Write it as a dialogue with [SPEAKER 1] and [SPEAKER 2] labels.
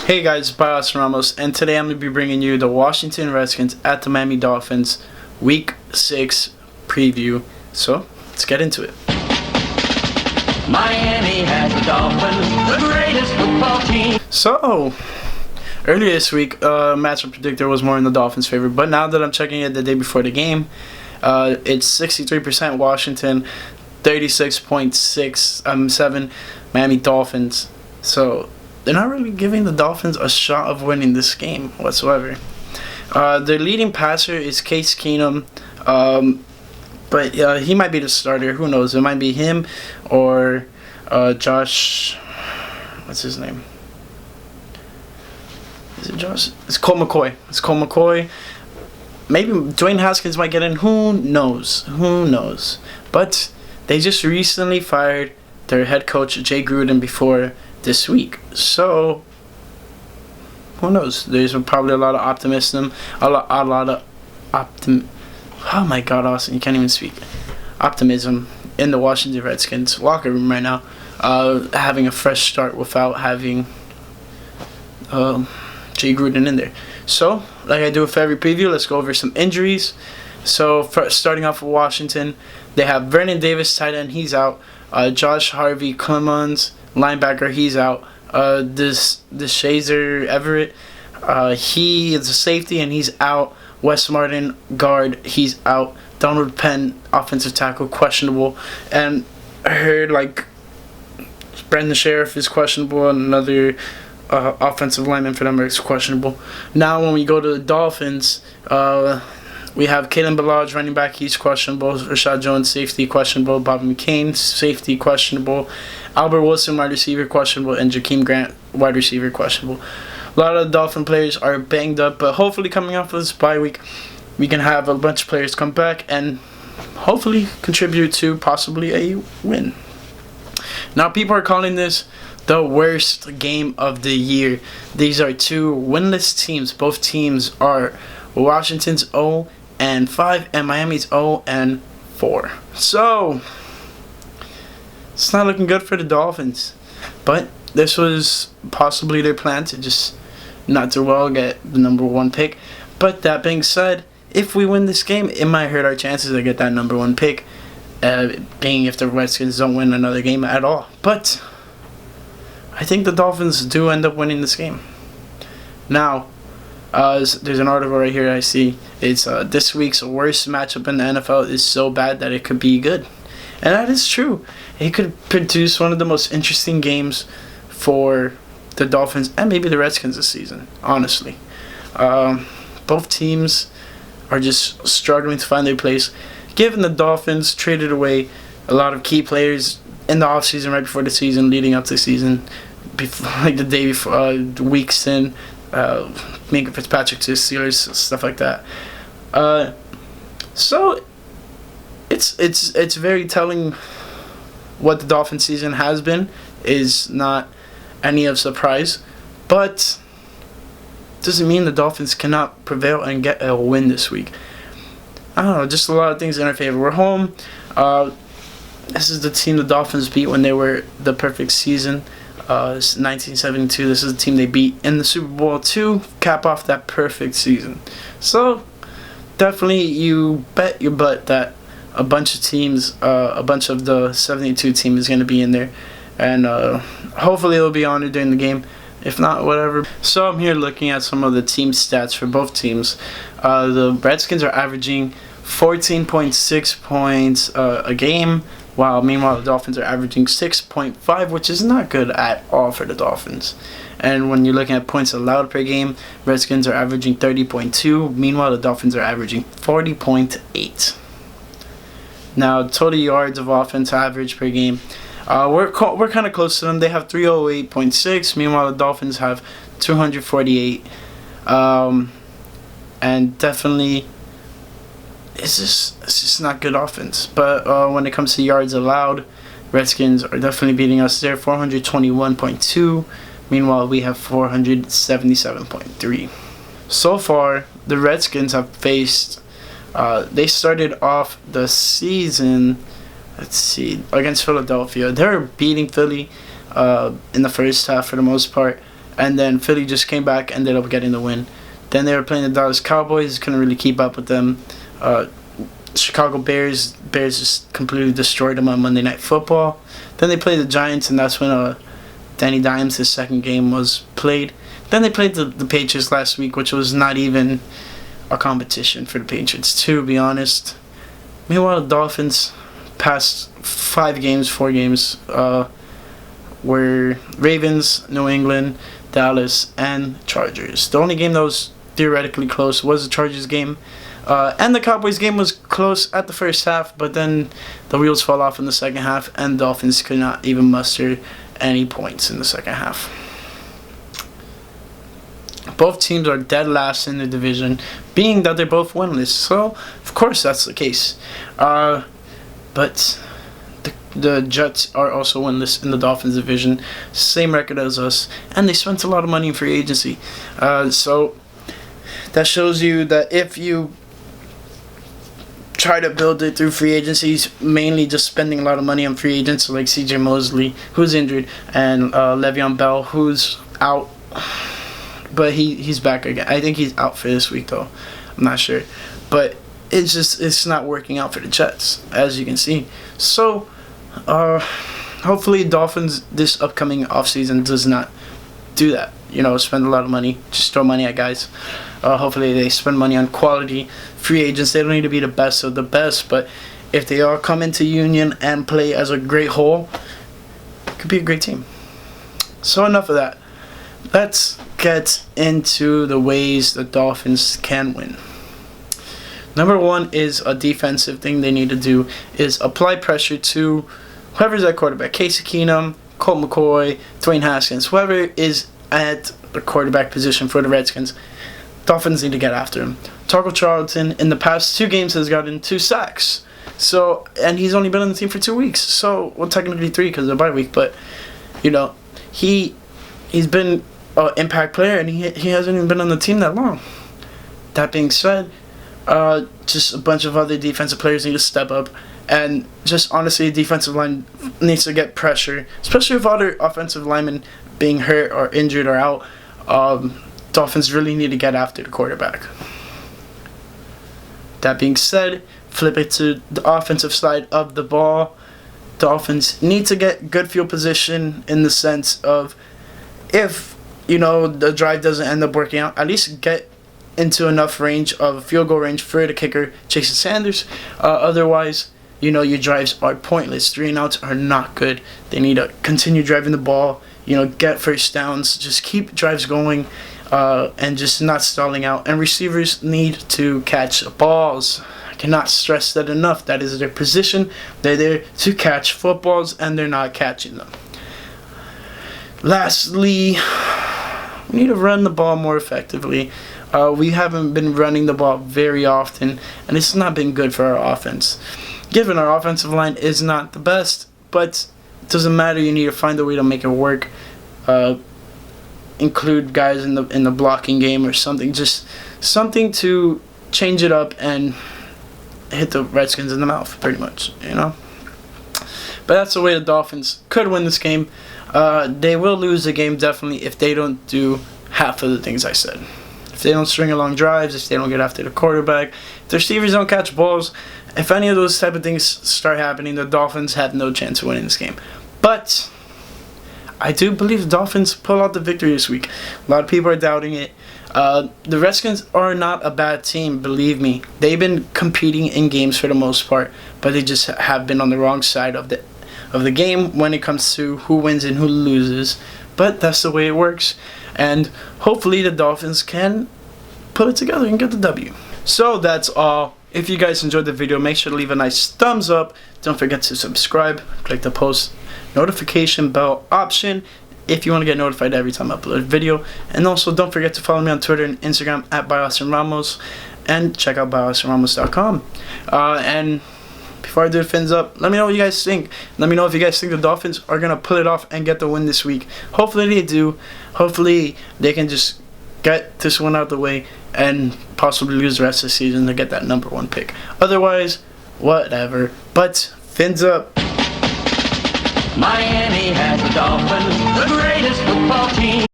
[SPEAKER 1] Hey guys, it's Bios Ramos, and today I'm going to be bringing you the Washington Redskins at the Miami Dolphins Week 6 preview. So, let's get into it.
[SPEAKER 2] Miami has the Dolphins, the greatest football team.
[SPEAKER 1] So, earlier this week, matchup predictor was more in the Dolphins' favor, but now that I'm checking it the day before the game, it's 63% Washington, 36.7 Miami Dolphins. So, they're not really giving the Dolphins a shot of winning this game whatsoever. Their leading passer is Case Keenum, but he might be the starter. Who knows? It might be him or Josh. What's his name? Is it Josh? It's Colt McCoy. Maybe Dwayne Haskins might get in. Who knows? But they just recently fired their head coach, Jay Gruden, before this week. So, who knows? There's probably a lot of optimism. Oh my God, Austin, you can't even speak. Optimism in the Washington Redskins locker room right now. Having a fresh start without having Jay Gruden in there. So, like I do with every preview, let's go over some injuries. So, starting off with Washington, they have Vernon Davis, tight end, he's out. Josh Harvey Clemons, linebacker, he's out. This Shazer Everett, he is a safety and he's out. Wes Martin, guard, he's out. Donald Penn, offensive tackle, questionable. And I heard Brendan Sheriff is questionable, and another offensive lineman for them is questionable. Now when we go to the Dolphins, we have Kalen Ballage, running back, he's questionable. Rashad Jones, safety, questionable. Bobby McCain, safety, questionable. Albert Wilson, wide receiver, questionable. And Jakeem Grant, wide receiver, questionable. A lot of the Dolphin players are banged up, but hopefully coming off of this bye week, we can have a bunch of players come back and hopefully contribute to possibly a win. Now, people are calling this the worst game of the year. These are two winless teams. Both teams are Washington's 0-5 and Miami's 0-4. So, it's not looking good for the Dolphins. But this was possibly their plan to just not do well, get the number 1 pick. But that being said, if we win this game, it might hurt our chances to get that number 1 pick, being if the Redskins don't win another game at all. But I think the Dolphins do end up winning this game. Now, there's an article right here I see. It's this week's worst matchup in the NFL is so bad that it could be good. And that is true. It could produce one of the most interesting games for the Dolphins and maybe the Redskins this season, honestly. Both teams are just struggling to find their place. Given the Dolphins traded away a lot of key players in the offseason, right before the season, leading up to the season, the day before, weeks in, Minka Fitzpatrick to the Steelers, stuff like that. So it's very telling what the Dolphin season has been. Is not any of surprise, but doesn't mean the Dolphins cannot prevail and get a win this week. I don't know, just a lot of things in our favor. We're home. This is the team the Dolphins beat when they were the perfect season. 1972. This is the team they beat in the Super Bowl to cap off that perfect season. So definitely, you bet your butt that a bunch of teams, a bunch of the 72 team is going to be in there, and hopefully it'll be honored during the game. If not, whatever. So I'm here looking at some of the team stats for both teams. The Redskins are averaging 14.6 points a game, while meanwhile the Dolphins are averaging 6.5, which is not good at all for the Dolphins. And when you're looking at points allowed per game, Redskins are averaging 30.2, meanwhile the Dolphins are averaging 40.8. Now, total yards of offense average per game, we're kind of close to them. They have 308.6, meanwhile the Dolphins have 248. And definitely, it's just not good offense. But when it comes to yards allowed, Redskins are definitely beating us there, 421.2. Meanwhile, we have 477.3. So far, the Redskins have faced, they started off the season, against Philadelphia. They're beating Philly in the first half for the most part. and then Philly just came back, ended up getting the win. Then they were playing the Dallas Cowboys, couldn't really keep up with them. Chicago Bears just completely destroyed them on Monday Night Football. Then they played the Giants, and that's when Danny Dimes' second game was played. Then they played the Patriots last week, which was not even a competition for the Patriots, to be honest. Meanwhile, the Dolphins past 4 games were Ravens, New England, Dallas, and Chargers. The only game that was theoretically close was the Chargers game. And the Cowboys game was close at the first half, but then the wheels fell off in the second half, and the Dolphins could not even muster any points in the second half. Both teams are dead last in the division, being that they're both winless. So, of course, that's the case. But the Jets are also winless in the Dolphins division, same record as us, and they spent a lot of money in free agency. So that shows you that if you try to build it through free agencies, mainly just spending a lot of money on free agents like CJ Mosley, who's injured, and Le'Veon Bell, who's out, but he's back again. I think he's out for this week though. I'm not sure, but it's not working out for the Jets, as you can see. So hopefully Dolphins this upcoming offseason does not do that. Spend a lot of money, just throw money at guys. Hopefully they spend money on quality free agents. They don't need to be the best of the best, but if they all come into union and play as a great whole, it could be a great team. So enough of that. Let's get into the ways the Dolphins can win. Number one is a defensive thing they need to do is apply pressure to whoever's at quarterback. Casey Keenum, Colt McCoy, Dwayne Haskins, whoever is at the quarterback position for the Redskins. Dolphins need to get after him. Taco Charlton in the past 2 games has gotten 2 sacks. So, and he's only been on the team for 2 weeks. So, well, technically 3 because of the bye week. But, he's been an impact player, and he hasn't even been on the team that long. That being said, just a bunch of other defensive players need to step up. And just honestly, the defensive line needs to get pressure, especially with other offensive linemen being hurt or injured or out. Dolphins really need to get after the quarterback. That being said, flip it to the offensive side of the ball. Dolphins need to get good field position in the sense of if, the drive doesn't end up working out, at least get into enough range of field goal range for the kicker, Jason Sanders. Otherwise, your drives are pointless. 3 and outs are not good. They need to continue driving the ball, get first downs, just keep drives going, and just not stalling out. And receivers need to catch balls. I cannot stress that enough. That is their position. They're there to catch footballs, and they're not catching them. Lastly, we need to run the ball more effectively. We haven't been running the ball very often, and it's not been good for our offense. Given our offensive line is not the best, but it doesn't matter. You need to find a way to make it work. Include guys in the blocking game or something. Just something to change it up and hit the Redskins in the mouth, pretty much. But that's the way the Dolphins could win this game. They will lose the game definitely if they don't do half of the things I said. If they don't string along drives, if they don't get after the quarterback, if the receivers don't catch balls, if any of those type of things start happening, the Dolphins have no chance of winning this game. But I do believe the Dolphins pull out the victory this week. A lot of people are doubting it. The Redskins are not a bad team, believe me. They've been competing in games for the most part, but they just have been on the wrong side of the game when it comes to who wins and who loses. But that's the way it works. And hopefully the Dolphins can put it together and get the W. So that's all. If you guys enjoyed the video, make sure to leave a nice thumbs up. Don't forget to subscribe. Click the post notification bell option if you want to get notified every time I upload a video. And also don't forget to follow me on Twitter and Instagram at @ByAustinRamos, and check out byaustinramos.com. And before I do the fins up, let me know what you guys think. Let me know if you guys think the Dolphins are going to pull it off and get the win this week. Hopefully they do. Hopefully they can just get this one out of the way and possibly lose the rest of the season to get that number 1 pick. Otherwise, whatever. But fins up.
[SPEAKER 2] Miami has the Dolphins, the greatest football team.